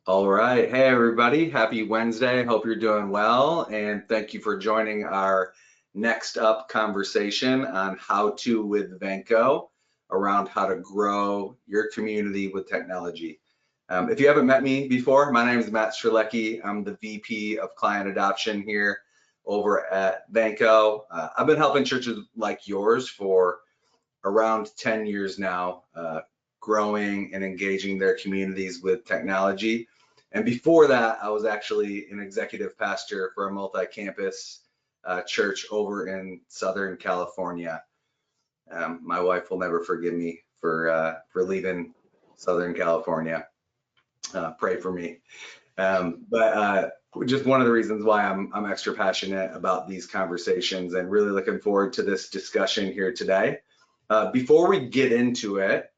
All right. Hey, everybody. Happy Wednesday. Hope you're doing well. And thank you for joining our next up conversation on how to with Venko around how to grow your community with technology. If you haven't met me before, my name is Matt Strzelecki. I'm the VP of Client Adoption here over at Venko. I've been helping churches like yours for around 10 years now, growing and engaging their communities with technology. And before that, I was actually an executive pastor for a multi-campus church over in Southern California. My wife will never forgive me for leaving Southern California. Pray for me. But just one of the reasons why I'm extra passionate about these conversations and really looking forward to this discussion here today. Before we get into it,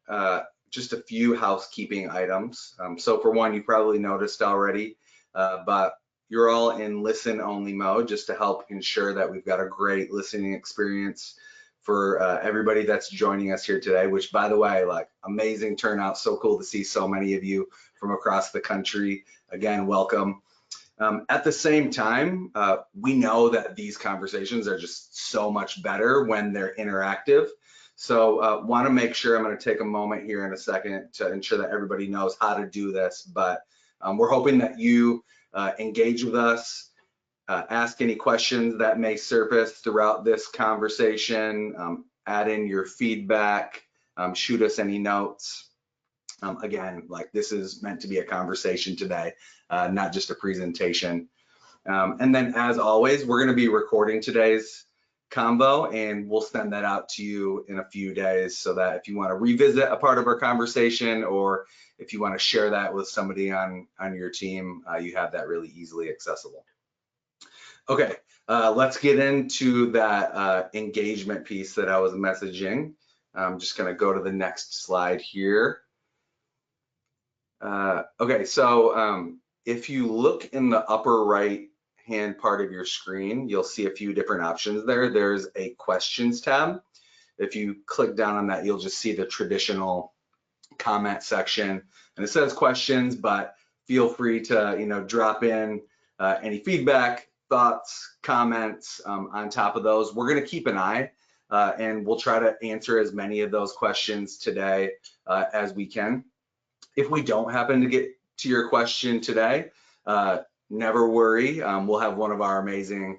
just a few housekeeping items. So for one, you probably noticed already, but you're all in listen only mode just to help ensure that we've got a great listening experience for everybody that's joining us here today, which by the way, like amazing turnout, so cool to see so many of you from across the country. Again, welcome. At the same time, we know that these conversations are just so much better when they're interactive. So want to make sure, I'm going to take a moment here in a second to ensure that everybody knows how to do this, but we're hoping that you engage with us, ask any questions that may surface throughout this conversation, add in your feedback, shoot us any notes. Again, like this is meant to be a conversation today, not just a presentation. And then as always, we're going to be recording today's combo and we'll send that out to you in a few days so that if you want to revisit a part of our conversation or if you want to share that with somebody on your team, you have that really easily accessible. Okay, let's get into that engagement piece that I was messaging. I'm just going to go to the next slide here. Okay, so if you look in the upper right hand part of your screen, you'll see a few different options there. There's a questions tab. If you click down on that, you'll just see the traditional comment section, and it says questions, but feel free to drop in any feedback, thoughts, comments on top of those. We're going to keep an eye and we'll try to answer as many of those questions today as we can. If we don't happen to get to your question today, never worry. We'll have one of our amazing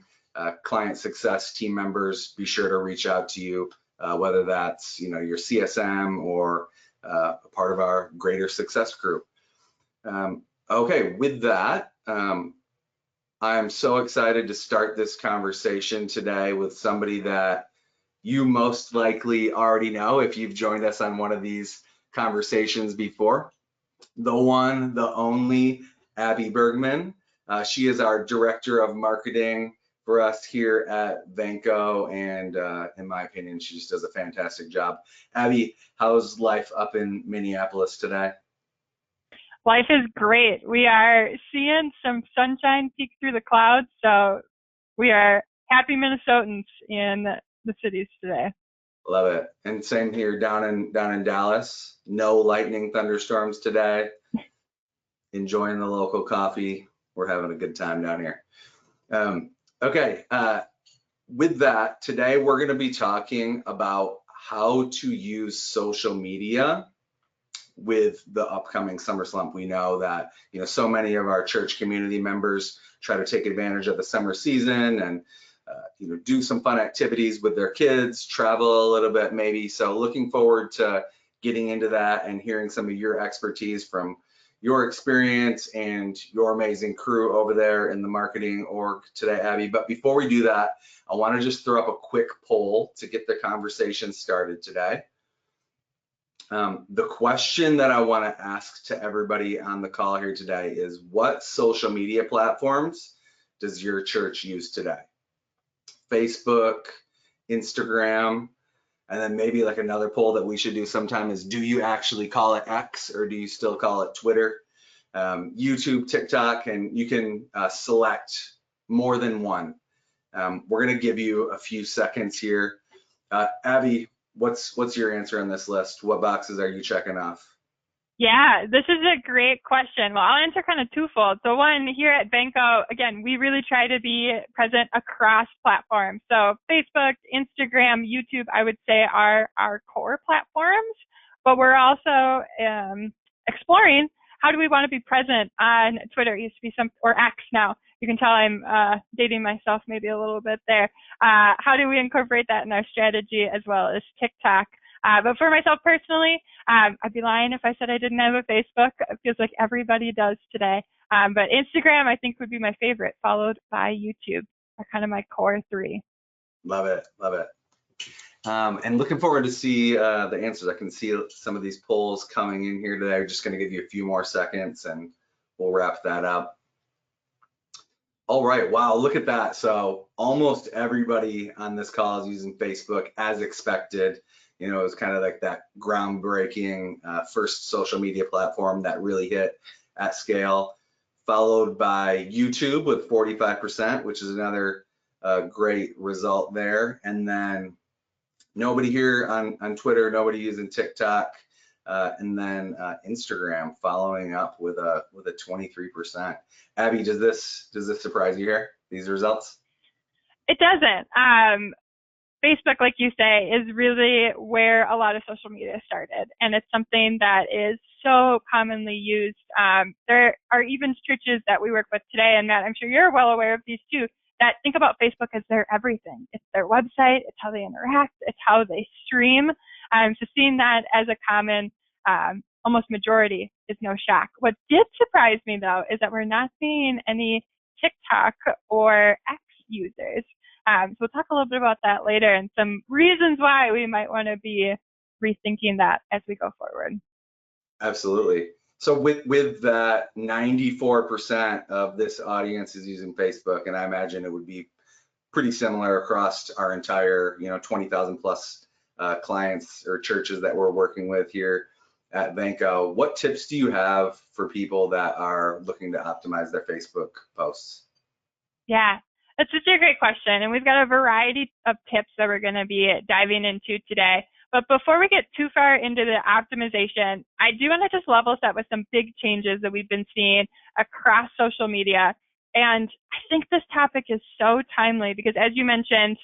client success team members be sure to reach out to you, whether that's your CSM or a part of our greater success group. Okay, with that, I am so excited to start this conversation today with somebody that you most likely already know if you've joined us on one of these conversations before. The one, the only Abby Bergman. She is our Director of Marketing for us here at Venko, and in my opinion, she just does a fantastic job. Abby, how's life up in Minneapolis today? Life is great. We are seeing some sunshine peek through the clouds, so we are happy Minnesotans in the cities today. Love it. And same here down in Dallas. No lightning thunderstorms today. Enjoying the local coffee. We're having a good time down here. Okay, with that, today we're going to be talking about how to use social media with the upcoming summer slump. We know that so many of our church community members try to take advantage of the summer season and do some fun activities with their kids, travel a little bit maybe. So looking forward to getting into that and hearing some of your expertise from your experience and your amazing crew over there in the marketing org today, Abby. But before we do that, I want to just throw up a quick poll to get the conversation started today. The question that I want to ask to everybody on the call here today is, what social media platforms does your church use today? Facebook, Instagram, and then maybe like another poll that we should do sometime is, do you actually call it X or do you still call it Twitter? YouTube, TikTok, and you can select more than one. We're going to give you a few seconds here. Abby, what's your answer on this list? What boxes are you checking off? Yeah, this is a great question. Well, I'll answer kind of twofold. So one, here at Venko, again, we really try to be present across platforms. So Facebook, Instagram, YouTube, I would say are our core platforms, but we're also exploring how do we want to be present on Twitter. It used to be or X now. You can tell I'm dating myself maybe a little bit there. How do we incorporate that in our strategy as well as TikTok? But for myself personally, I'd be lying if I said I didn't have a Facebook. It feels like everybody does today. But Instagram, I think, would be my favorite, followed by YouTube. Are kind of my core three. Love it, love it. And looking forward to see the answers. I can see some of these polls coming in here today. I'm just going to give you a few more seconds and we'll wrap that up. All right, wow, look at that. So almost everybody on this call is using Facebook as expected. You know, it was kind of like that groundbreaking first social media platform that really hit at scale, followed by YouTube with 45%, which is another great result there. And then nobody here on Twitter, nobody using TikTok, and then Instagram following up with a 23%. Abby, does this surprise you here, these results? It doesn't. Facebook, like you say, is really where a lot of social media started, and it's something that is so commonly used. There are even churches that we work with today, and Matt, I'm sure you're well aware of these too, that think about Facebook as their everything. It's their website, it's how they interact, it's how they stream. So seeing that as a common, almost majority is no shock. What did surprise me though is that we're not seeing any TikTok or X users. So we'll talk a little bit about that later and some reasons why we might want to be rethinking that as we go forward. Absolutely. So with that 94% of this audience is using Facebook, and I imagine it would be pretty similar across our entire, 20,000 plus clients or churches that we're working with here at Venko. What tips do you have for people that are looking to optimize their Facebook posts? Yeah, that's such a great question. And we've got a variety of tips that we're going to be diving into today. But before we get too far into the optimization, I do want to just level set with some big changes that we've been seeing across social media. And I think this topic is so timely because, as you mentioned,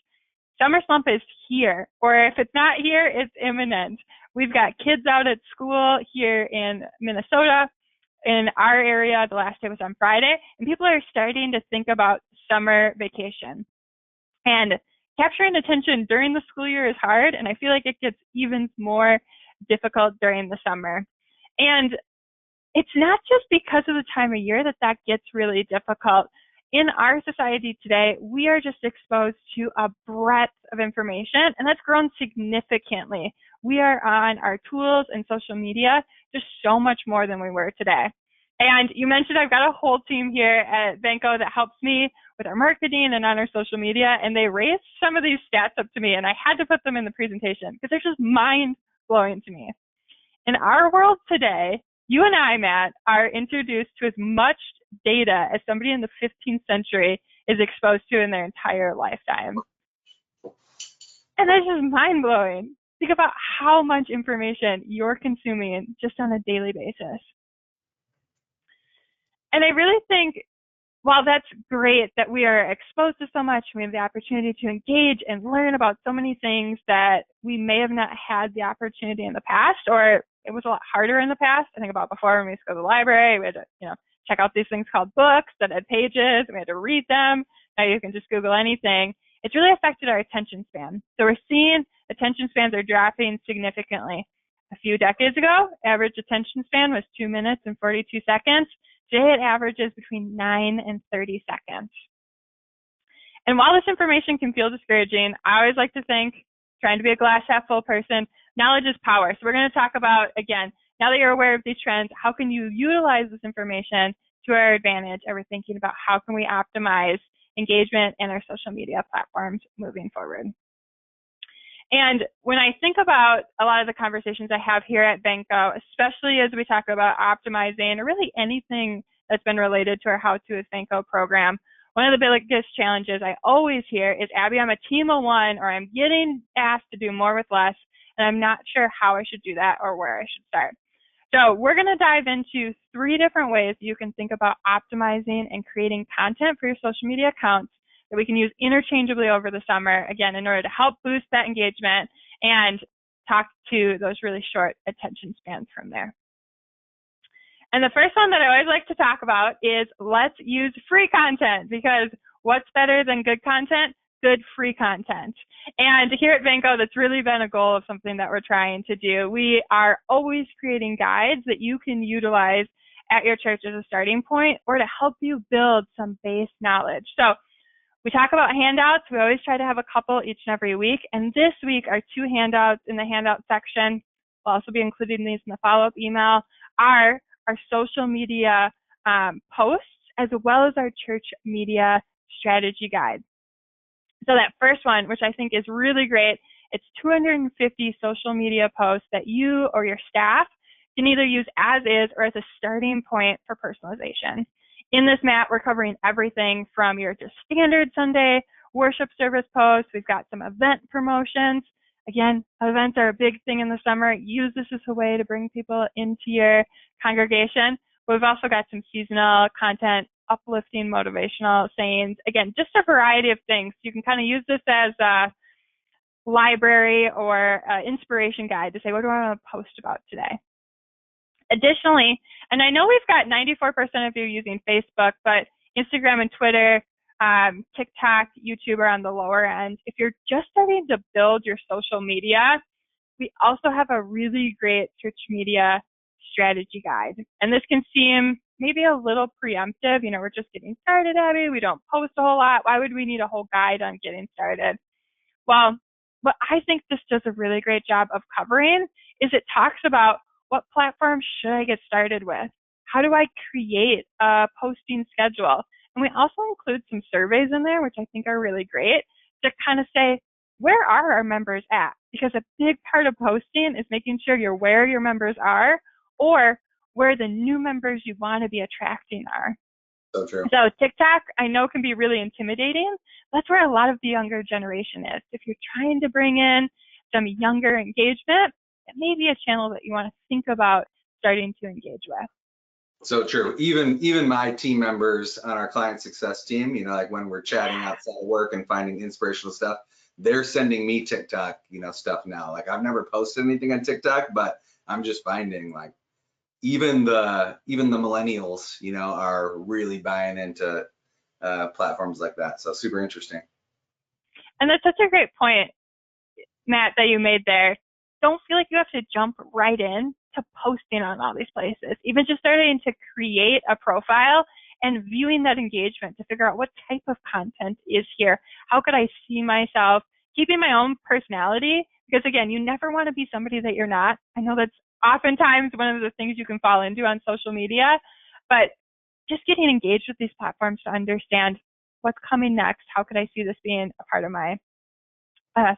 summer slump is here, or if it's not here, it's imminent. We've got kids out at school here in Minnesota. In our area, the last day was on Friday, and people are starting to think about summer vacation. And capturing attention during the school year is hard, and I feel like it gets even more difficult during the summer. And it's not just because of the time of year that gets really difficult. In our society today, we are just exposed to a breadth of information, and that's grown significantly. We are on our tools and social media just so much more than we were today. And you mentioned I've got a whole team here at Venko that helps me with our marketing and on our social media, and they raised some of these stats up to me, and I had to put them in the presentation because they're just mind-blowing to me. In our world today, you and I, Matt, are introduced to as much data as somebody in the 15th century is exposed to in their entire lifetime. And that's just mind-blowing. Think about how much information you're consuming just on a daily basis. And I really think, while that's great that we are exposed to so much, we have the opportunity to engage and learn about so many things that we may have not had the opportunity in the past, or it was a lot harder in the past. I think about before when we used to go to the library, we had to, check out these things called books that had pages, and we had to read them. Now you can just Google anything. It's really affected our attention span. So we're seeing attention spans are dropping significantly. A few decades ago, average attention span was 2 minutes and 42 seconds. Today it averages between 9 and 30 seconds. And while this information can feel discouraging, I always like to think, trying to be a glass half full person, knowledge is power. So we're going to talk about, again, now that you're aware of these trends, how can you utilize this information to our advantage? And we're thinking about how can we optimize engagement in our social media platforms moving forward. And when I think about a lot of the conversations I have here at Venko, especially as we talk about optimizing or really anything that's been related to our How To with Venko program, one of the biggest challenges I always hear is, Abby, I'm a team of one, or I'm getting asked to do more with less, and I'm not sure how I should do that or where I should start. So we're going to dive into 3 different ways you can think about optimizing and creating content for your social media accounts that we can use interchangeably over the summer, again, in order to help boost that engagement and talk to those really short attention spans from there. And the first one that I always like to talk about is let's use free content, because what's better than good content? Good free content. And here at Venco, that's really been a goal of something that we're trying to do. We are always creating guides that you can utilize at your church as a starting point or to help you build some base knowledge. So we talk about handouts. We always try to have a couple each and every week. And this week, our 2 handouts in the handout section, we'll also be including these in the follow-up email, are our social media posts, as well as our church media strategy guide. So that first one, which I think is really great, it's 250 social media posts that you or your staff can either use as is or as a starting point for personalization. In this map, we're covering everything from your just standard Sunday worship service posts. We've got some event promotions. Again, events are a big thing in the summer. Use this as a way to bring people into your congregation. We've also got some seasonal content, uplifting, motivational sayings. Again, just a variety of things. You can kind of use this as a library or inspiration guide to say, what do I want to post about today? Additionally, and I know we've got 94% of you using Facebook, but Instagram and Twitter, TikTok, YouTube are on the lower end. If you're just starting to build your social media, we also have a really great church media strategy guide. And this can seem maybe a little preemptive. You know, we're just getting started, Abby. We don't post a whole lot. Why would we need a whole guide on getting started? Well, what I think this does a really great job of covering is it talks about what platform should I get started with? How do I create a posting schedule? And we also include some surveys in there, which I think are really great, to kind of say, where are our members at? Because a big part of posting is making sure you're where your members are or where the new members you want to be attracting are. So true. So TikTok, I know, can be really intimidating. That's where a lot of the younger generation is. If you're trying to bring in some younger engagement, it may be a channel that you want to think about starting to engage with. So true. Even my team members on our client success team, you know, like when we're chatting outside of work and finding inspirational stuff, they're sending me TikTok, you know, stuff now. Like I've never posted anything on TikTok, but I'm just finding like even the millennials, you know, are really buying into platforms like that. So super interesting. And that's such a great point, Matt, that you made there. Don't feel like you have to jump right in to posting on all these places. Even just starting to create a profile and viewing that engagement to figure out what type of content is here. How could I see myself keeping my own personality? Because again, you never want to be somebody that you're not. I know that's oftentimes one of the things you can fall into on social media, but just getting engaged with these platforms to understand what's coming next. How could I see this being a part of my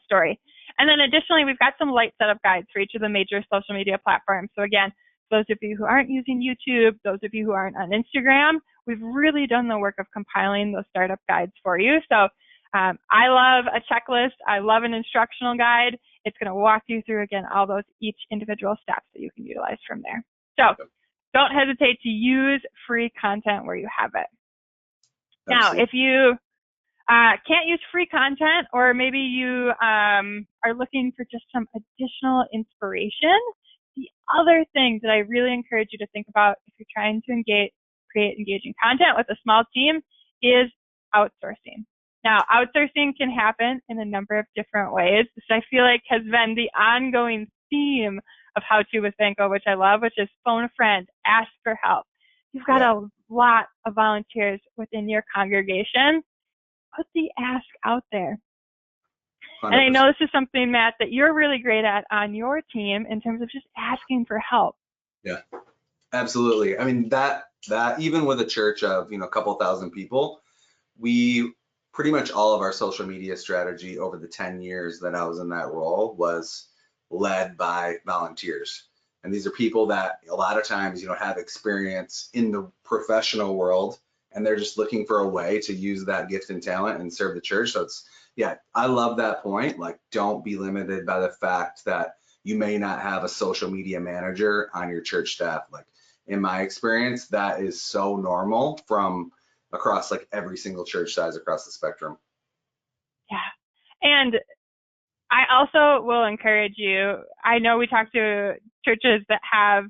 story? And then additionally, we've got some light setup guides for each of the major social media platforms. So again, those of you who aren't using YouTube, those of you who aren't on Instagram, we've really done the work of compiling those startup guides for you. So I love a checklist. I love an instructional guide. It's going to walk you through, again, all those each individual steps that you can utilize from there. So don't hesitate to use free content where you have it. Now, if you can't use free content, or maybe you are looking for just some additional inspiration, the other thing that I really encourage you to think about if you're trying to create engaging content with a small team is outsourcing. Now, outsourcing can happen in a number of different ways. This, I feel like, has been the ongoing theme of How To with Venco, which I love, which is phone a friend, ask for help. You've got a lot of volunteers within your congregation. Put the ask out there. 100%. And I know this is something, Matt, that you're really great at on your team in terms of just asking for help. Yeah, absolutely. I mean, that even with a church of, you know, a couple thousand people, we pretty much all of our social media strategy over the 10 years that I was in that role was led by volunteers. And these are people that a lot of times, you know, have experience in the professional world, and they're just looking for a way to use that gift and talent and serve the church. So it's, yeah, I love that point. Like, don't be limited by the fact that you may not have a social media manager on your church staff. Like in my experience, that is so normal from across like every single church size across the spectrum. Yeah. And I also will encourage you. I know we talk to churches that have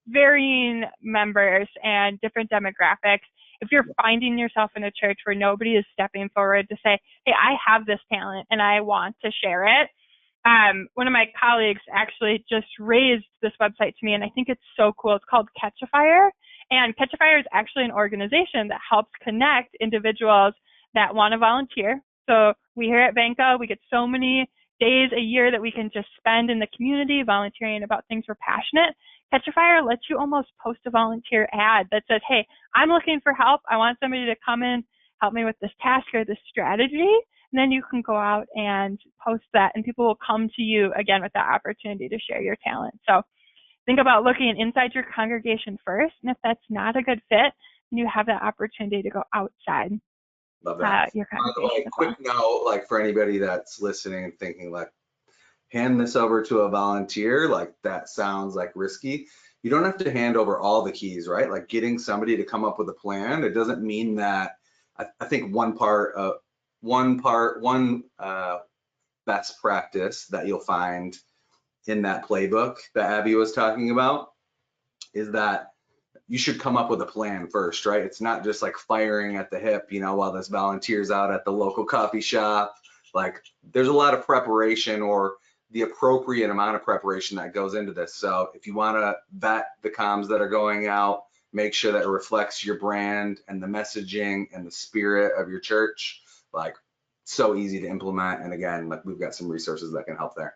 varying members and different demographics. If you're finding yourself in a church where nobody is stepping forward to say, hey, I have this talent and I want to share it. One of my colleagues actually just raised this website to me, and I think it's so cool. It's called Catch a Fire. And Catch a Fire is actually an organization that helps connect individuals that want to volunteer. So we here at Venco, we get so many days a year that we can just spend in the community volunteering about things we're passionate. Catch a Fire lets you almost post a volunteer ad that says, hey, I'm looking for help. I want somebody to come in, help me with this task or this strategy. And then you can go out and post that, and people will come to you again with that opportunity to share your talent. So think about looking inside your congregation first. And if that's not a good fit, then you have that opportunity to go outside. Love that. Your congregation. By the way, quick note, like for anybody that's listening and thinking like, hand this over to a volunteer, like that sounds like risky. You don't have to hand over all the keys, right? Like getting somebody to come up with a plan. It doesn't mean that. I think one best practice that you'll find in that playbook that Abby was talking about is that you should come up with a plan first, right? It's not just like firing at the hip, while this volunteer's out at the local coffee shop. Like there's a lot of preparation, or the appropriate amount of preparation that goes into this. So if you want to vet the comms that are going out, make sure that it reflects your brand and the messaging and the spirit of your church. Like so easy to implement. And again, like we've got some resources that can help there.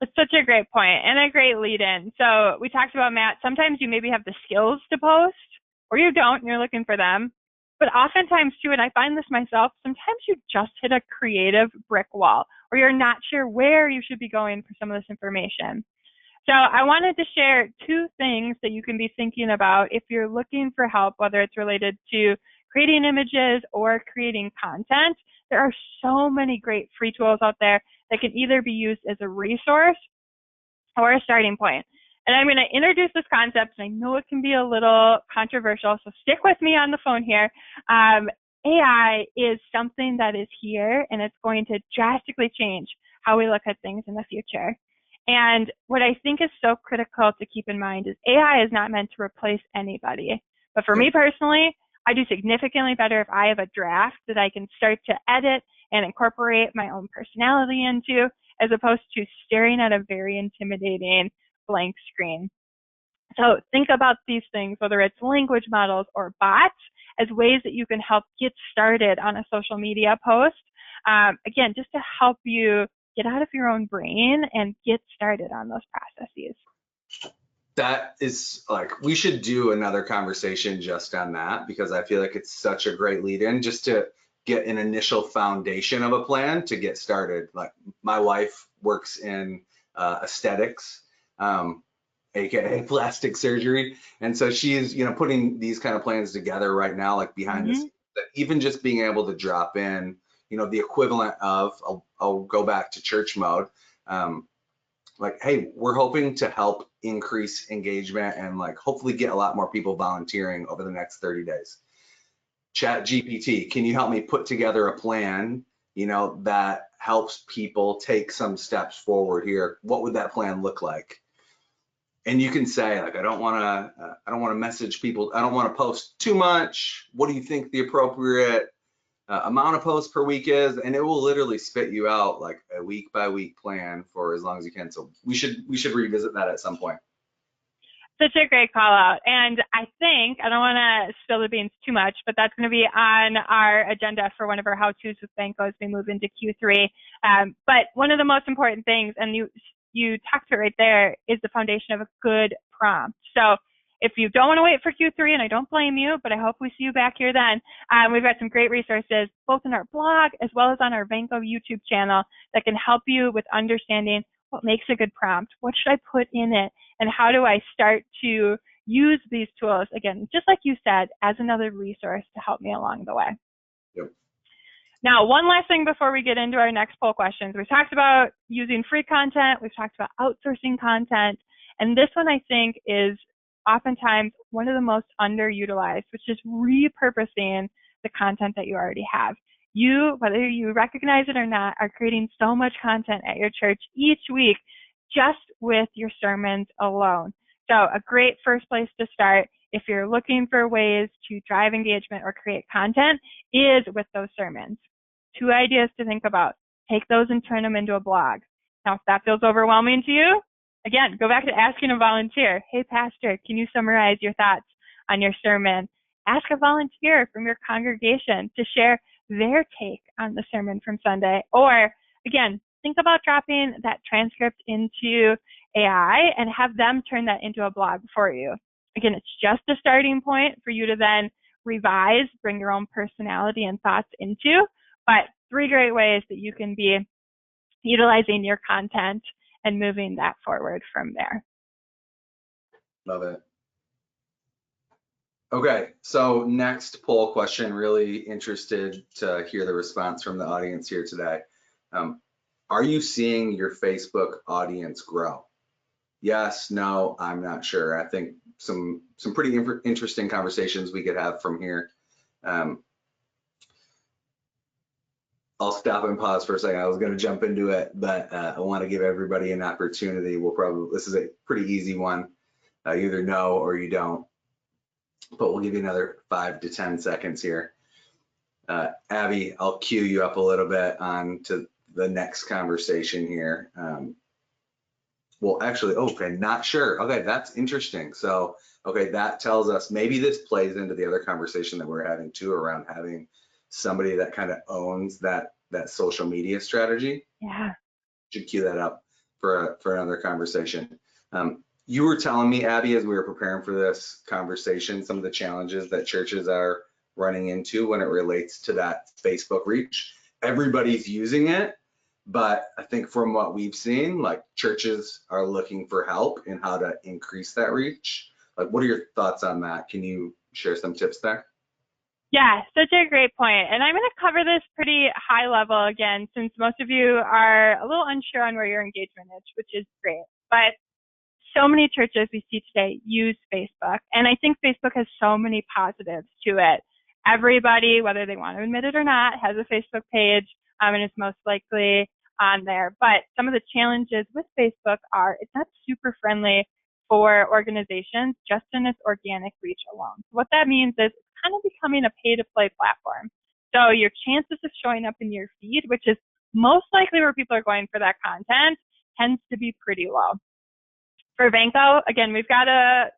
It's such a great point and a great lead in. So we talked about, Matt, sometimes you maybe have the skills to post or you don't and you're looking for them. But oftentimes too, and I find this myself, sometimes you just hit a creative brick wall or you're not sure where you should be going for some of this information. So I wanted to share 2 things that you can be thinking about if you're looking for help, whether it's related to creating images or creating content. There are so many great free tools out there that can either be used as a resource or a starting point. And I'm going to introduce this concept, and I know it can be a little controversial, so stick with me on the phone here. AI is something that is here, and it's going to drastically change how we look at things in the future. And what I think is so critical to keep in mind is AI is not meant to replace anybody. But for me personally, I do significantly better if I have a draft that I can start to edit and incorporate my own personality into, as opposed to staring at a very intimidating blank screen. So think about these things, whether it's language models or bots, as ways that you can help get started on a social media post. Again, just to help you get out of your own brain and get started on those processes. That is like, we should do another conversation just on that, because I feel like it's such a great lead in just to get an initial foundation of a plan to get started. Like my wife works in aesthetics, aka plastic surgery, and so she's putting these kind of plans together right now, like behind the scenes. That even just being able to drop in the equivalent of, I'll go back to church mode, like, hey, we're hoping to help increase engagement and like hopefully get a lot more people volunteering over the next 30 days. Chat GPT, can you help me put together a plan, that helps people take some steps forward here? What would that plan look like? And you can say, like, I don't want to message people. I don't want to post too much. What do you think the appropriate amount of posts per week is? And it will literally spit you out like a week by week plan for as long as you can. So we should revisit that at some point. Such a great call out. And I think, I don't want to spill the beans too much, but that's going to be on our agenda for one of our how-tos with Venco as we move into Q3. But one of the most important things, and you talked to it right there, is the foundation of a good prompt. So if you don't want to wait for Q3, and I don't blame you, but I hope we see you back here then, we've got some great resources both in our blog as well as on our Venco YouTube channel that can help you with understanding what makes a good prompt, what should I put in it, and how do I start to use these tools, again, just like you said, as another resource to help me along the way. Yep. Now, one last thing before we get into our next poll questions. We've talked about using free content. We've talked about outsourcing content. And this one, I think, is oftentimes one of the most underutilized, which is repurposing the content that you already have. You, whether you recognize it or not, are creating so much content at your church each week just with your sermons alone. So a great first place to start if you're looking for ways to drive engagement or create content is with those sermons. 2 ideas to think about. Take those and turn them into a blog. Now, if that feels overwhelming to you, again, go back to asking a volunteer. Hey, pastor, can you summarize your thoughts on your sermon? Ask a volunteer from your congregation to share their take on the sermon from Sunday. Or, again, think about dropping that transcript into AI and have them turn that into a blog for you. Again, it's just a starting point for you to then revise, bring your own personality and thoughts into. But 3 great ways that you can be utilizing your content and moving that forward from there. Love it. Okay, so next poll question, really interested to hear the response from the audience here today. Are you seeing your Facebook audience grow? Yes, no, I'm not sure. I think some pretty interesting conversations we could have from here. I'll stop and pause for a second. I was going to jump into it, but I want to give everybody an opportunity. This is a pretty easy one. You either know or you don't, but we'll give you another 5 to 10 seconds here. Abby, I'll cue you up a little bit on to the next conversation here. Well, actually, okay, not sure. Okay, that's interesting. So, okay, that tells us maybe this plays into the other conversation that we're having too around having somebody that kind of owns that social media strategy. Yeah. Should cue that up for another conversation. You were telling me, Abby, as we were preparing for this conversation, some of the challenges that churches are running into when it relates to that Facebook reach. Everybody's using it, but I think from what we've seen, like churches are looking for help in how to increase that reach. Like, what are your thoughts on that? Can you share some tips there? Yeah, such a great point. And I'm going to cover this pretty high level again, since most of you are a little unsure on where your engagement is, which is great. But so many churches we see today use Facebook, and I think Facebook has so many positives to it. Everybody, whether they want to admit it or not, has a Facebook page, and it's most likely on there. But some of the challenges with Facebook are it's not super friendly for organizations just in its organic reach alone. So what that means is it's kind of becoming a pay-to-play platform. So your chances of showing up in your feed, which is most likely where people are going for that content, tends to be pretty low. For Venko, again, we've got a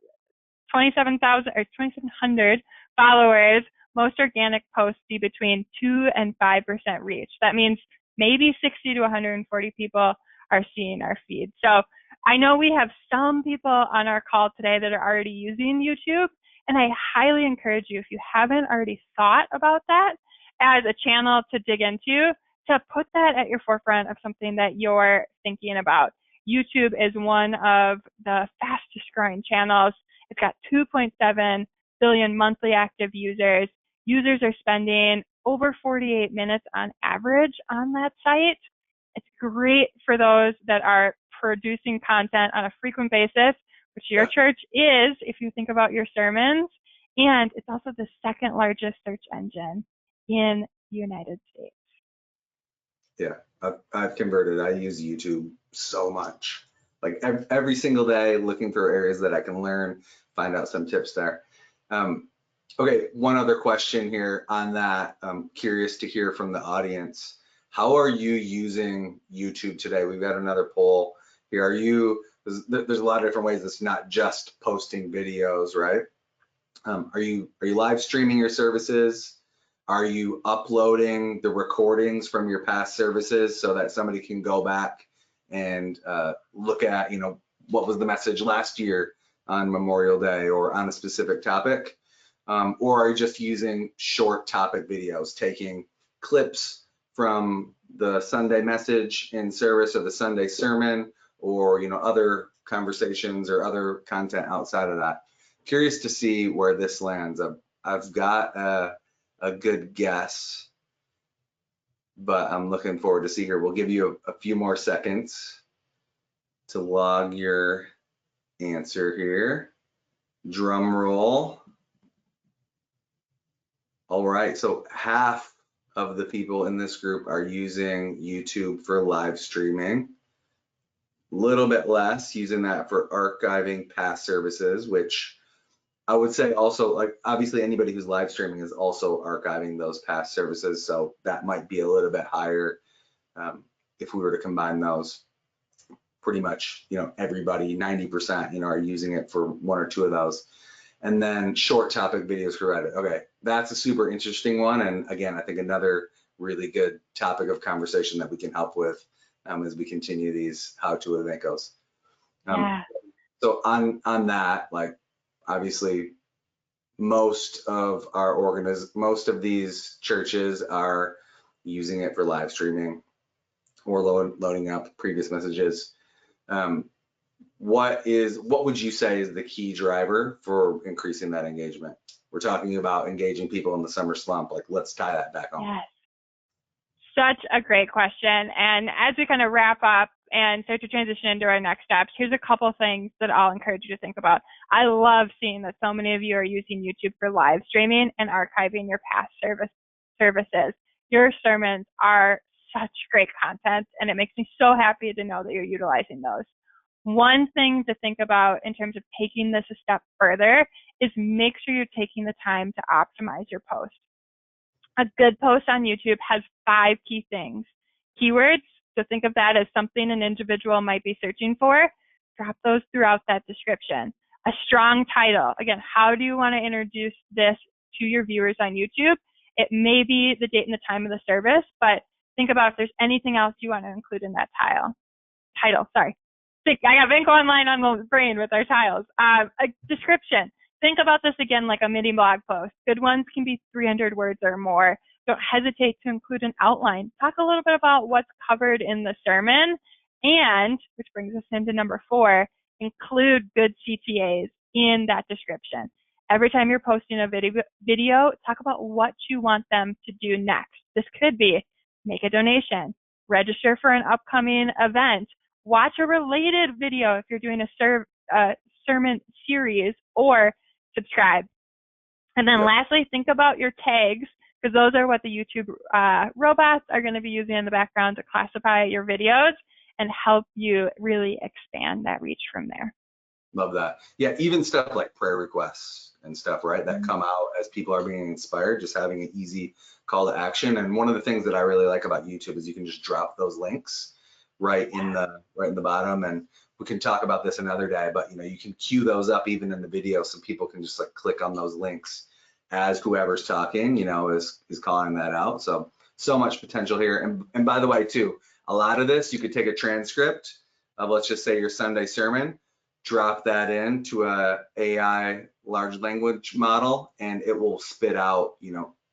2,700 followers. Most organic posts see between 2 and 5% reach. That means maybe 60 to 140 people are seeing our feed. So I know we have some people on our call today that are already using YouTube, and I highly encourage you, if you haven't already thought about that as a channel to dig into, to put that at your forefront of something that you're thinking about. YouTube is one of the fastest growing channels. It's got 2.7 billion monthly active users. Users are spending over 48 minutes on average on that site. It's great for those that are producing content on a frequent basis, which your church is, if you think about your sermons. And it's also the second largest search engine in the United States. Yeah, I've converted. I use YouTube so much, like every single day, looking for areas that I can learn, find out some tips there. Okay, one other question here on that. I'm curious to hear from the audience. How are you using YouTube today? We've got another poll here. There's a lot of different ways. It's not just posting videos, right? Are you live streaming your services? Are you uploading the recordings from your past services so that somebody can go back and look at, what was the message last year on Memorial Day or on a specific topic? Or are you just using short topic videos, taking clips from the Sunday message in service or the Sunday sermon, or other conversations or other content outside of that? Curious to see where this lands. I've got a good guess. but I'm looking forward to see here. We'll give you a few more seconds to log your answer here. Drum roll. All right, so half of the people in this group are using YouTube for live streaming. A little bit less using that for archiving past services, which I would say also, like, obviously anybody who's live streaming is also archiving those past services, so that might be a little bit higher if we were to combine those. Pretty much, everybody, 90%, are using it for one or two of those. And then short topic videos for Reddit. Okay, that's a super interesting one. And again, I think another really good topic of conversation that we can help with as we continue these how-to with Venkos. Yeah. So on that, like, obviously most of these churches are using it for live streaming or loading up previous messages. What would you say is the key driver for increasing that engagement? We're talking about engaging people in the summer slump. Like, let's tie that back on. Yes. Such a great question. And as we kind of wrap up and start to transition into our next steps, here's a couple things that I'll encourage you to think about. I love seeing that so many of you are using YouTube for live streaming and archiving your past services. Your sermons are such great content, and it makes me so happy to know that you're utilizing those. One thing to think about in terms of taking this a step further is make sure you're taking the time to optimize your post. A good post on YouTube has 5 key things. Keywords, so think of that as something an individual might be searching for. Drop those throughout that description. A strong title. Again, how do you want to introduce this to your viewers on YouTube? It may be the date and the time of the service, but think about if there's anything else you want to include in that title. I got Venko online on the brain with our tiles. A description. Think about this again like a mini blog post. Good ones can be 300 words or more. Don't hesitate to include an outline. Talk a little bit about what's covered in the sermon, and, which brings us into number 4, include good CTAs in that description. Every time you're posting a video, talk about what you want them to do next. This could be make a donation, register for an upcoming event, watch a related video if you're doing a sermon series, or subscribe. And then lastly, think about your tags, because those are what the YouTube robots are going to be using in the background to classify your videos and help you really expand that reach from there. Love that. Yeah, even stuff like prayer requests and stuff, right, that come out as people are being inspired, just having an easy call to action. And one of the things that I really like about YouTube is you can just drop those links right in the bottom, and we can talk about this another day, but you can queue those up even in the video so people can just like click on those links as whoever's talking is calling that out. So much potential here. And by the way too, a lot of this you could take a transcript of, let's just say, your Sunday sermon, drop that into a AI large language model, and it will spit out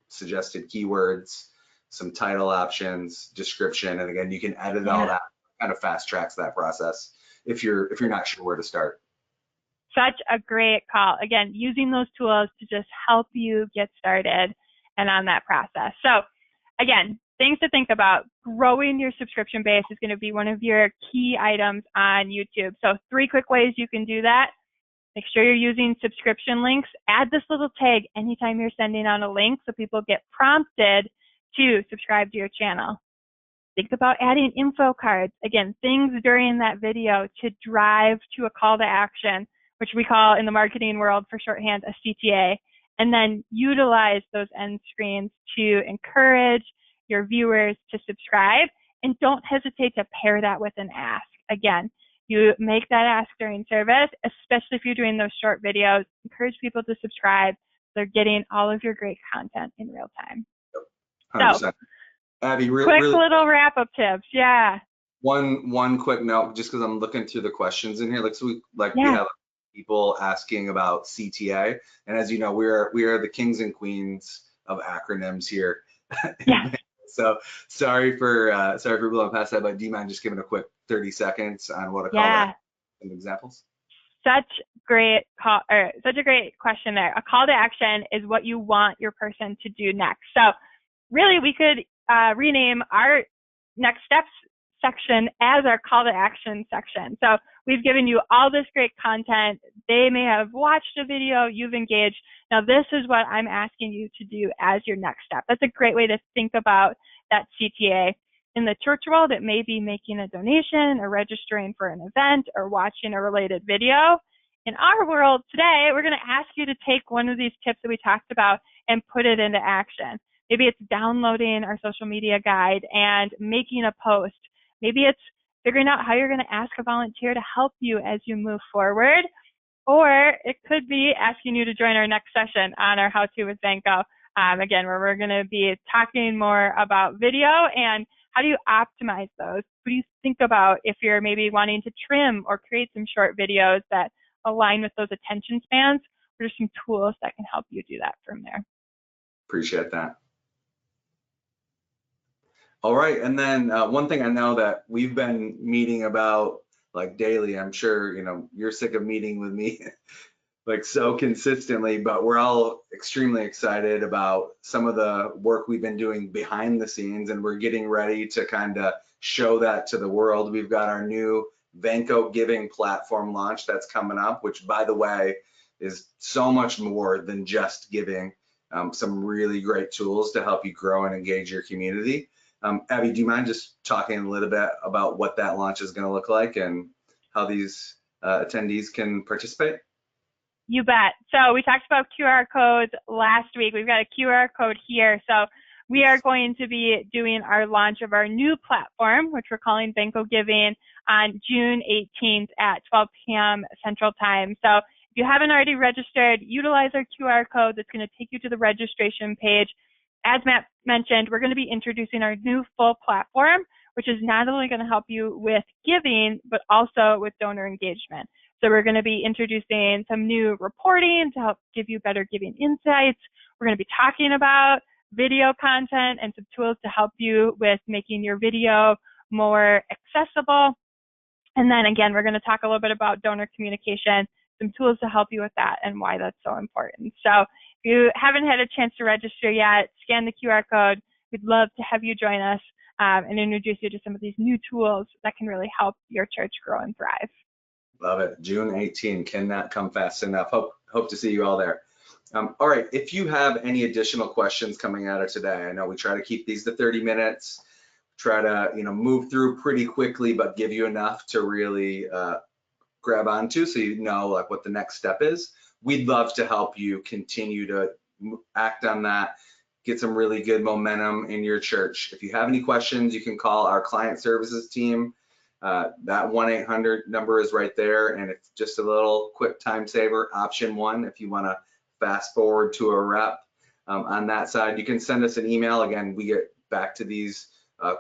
suggested keywords, some title options, description, and again you can edit all that. Kind of fast tracks that process if you're not sure where to start. Such a great call. Again, using those tools to just help you get started and on that process. So again, things to think about. Growing your subscription base is going to be one of your key items on YouTube. So 3 quick ways you can do that. Make sure you're using subscription links. Add this little tag anytime you're sending out a link so people get prompted to subscribe to your channel. Think about adding info cards. Again, things during that video to drive to a call to action, which we call in the marketing world for shorthand a CTA, and then utilize those end screens to encourage your viewers to subscribe, and don't hesitate to pair that with an ask. Again, you make that ask during service, especially if you're doing those short videos. Encourage people to subscribe so they're getting all of your great content in real time. 100%. So, Abby, quick little wrap-up tips. Yeah. One quick note, just because I'm looking through the questions in here. We have people asking about CTA, and as you know, we are the kings and queens of acronyms here. Yeah. So sorry for blowing past that, but do you mind just giving a quick 30 seconds on what a call to action, some examples? Such a great question there. A call to action is what you want your person to do next. So really, we could rename our next steps section as our call to action section. So we've given you all this great content. They may have watched a video, you've engaged. Now this is what I'm asking you to do as your next step. That's a great way to think about that CTA. In the church world, it may be making a donation or registering for an event or watching a related video. In our world today, we're going to ask you to take one of these tips that we talked about and put it into action. Maybe it's downloading our social media guide and making a post. Maybe it's figuring out how you're going to ask a volunteer to help you as you move forward. Or it could be asking you to join our next session on our How To with Venko. Again, where we're going to be talking more about video and how do you optimize those? What do you think about if you're maybe wanting to trim or create some short videos that align with those attention spans? There's some tools that can help you do that from there. Appreciate that. All right, and then one thing I know that we've been meeting about like daily, I'm sure, you know, you're sick of meeting with me like so consistently, but we're all extremely excited about some of the work we've been doing behind the scenes, and we're getting ready to kind of show that to the world. We've got our new Venko Giving platform launch that's coming up, which by the way, is so much more than just giving. Some really great tools to help you grow and engage your community. Abby, do you mind just talking a little bit about what that launch is going to look like and how these attendees can participate? You bet. So we talked about QR codes last week. We've got a QR code here. So we are going to be doing our launch of our new platform, which we're calling Venko Giving, on June 18th at 12 p.m. Central Time. So if you haven't already registered, utilize our QR code. That's going to take you to the registration page. As Matt mentioned, we're going to be introducing our new full platform, which is not only going to help you with giving, but also with donor engagement. So we're going to be introducing some new reporting to help give you better giving insights. We're going to be talking about video content and some tools to help you with making your video more accessible. And then again, we're going to talk a little bit about donor communication, some tools to help you with that and why that's so important. So if you haven't had a chance to register yet, scan the QR code. We'd love to have you join us and introduce you to some of these new tools that can really help your church grow and thrive. Love it. June 18 cannot come fast enough. Hope to see you all there. All right, if you have any additional questions coming out of today, I know we try to keep these to 30 minutes, try to move through pretty quickly, but give you enough to really grab onto so you know like what the next step is. We'd love to help you continue to act on that, get some really good momentum in your church. If you have any questions, you can call our client services team. That 1-800 number is right there, and it's just a little quick time saver, option 1 if you want to fast forward to a rep. On that side, you can send us an email. Again, we get back to these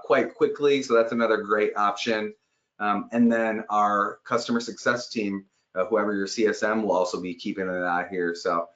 quite quickly, so that's another great option. And then our customer success team, whoever your CSM, will also be keeping an eye here. So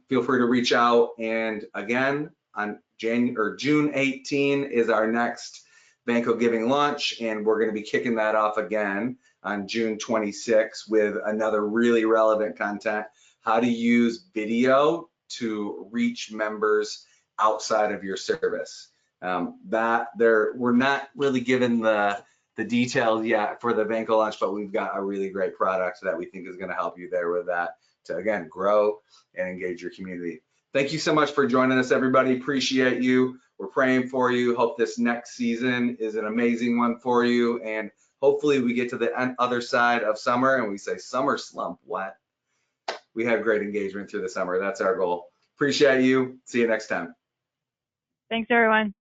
feel free to reach out. And again, on June 18 is our next Venko Giving launch, and we're going to be kicking that off again on June 26 with another really relevant content, how to use video to reach members outside of your service. We're not really given the details yet for the Venko launch, but we've got a really great product that we think is going to help you there with that to, again, grow and engage your community. Thank you so much for joining us, everybody. Appreciate you. We're praying for you. Hope this next season is an amazing one for you. And hopefully we get to the other side of summer and we say, summer slump, what? We have great engagement through the summer. That's our goal. Appreciate you. See you next time. Thanks, everyone.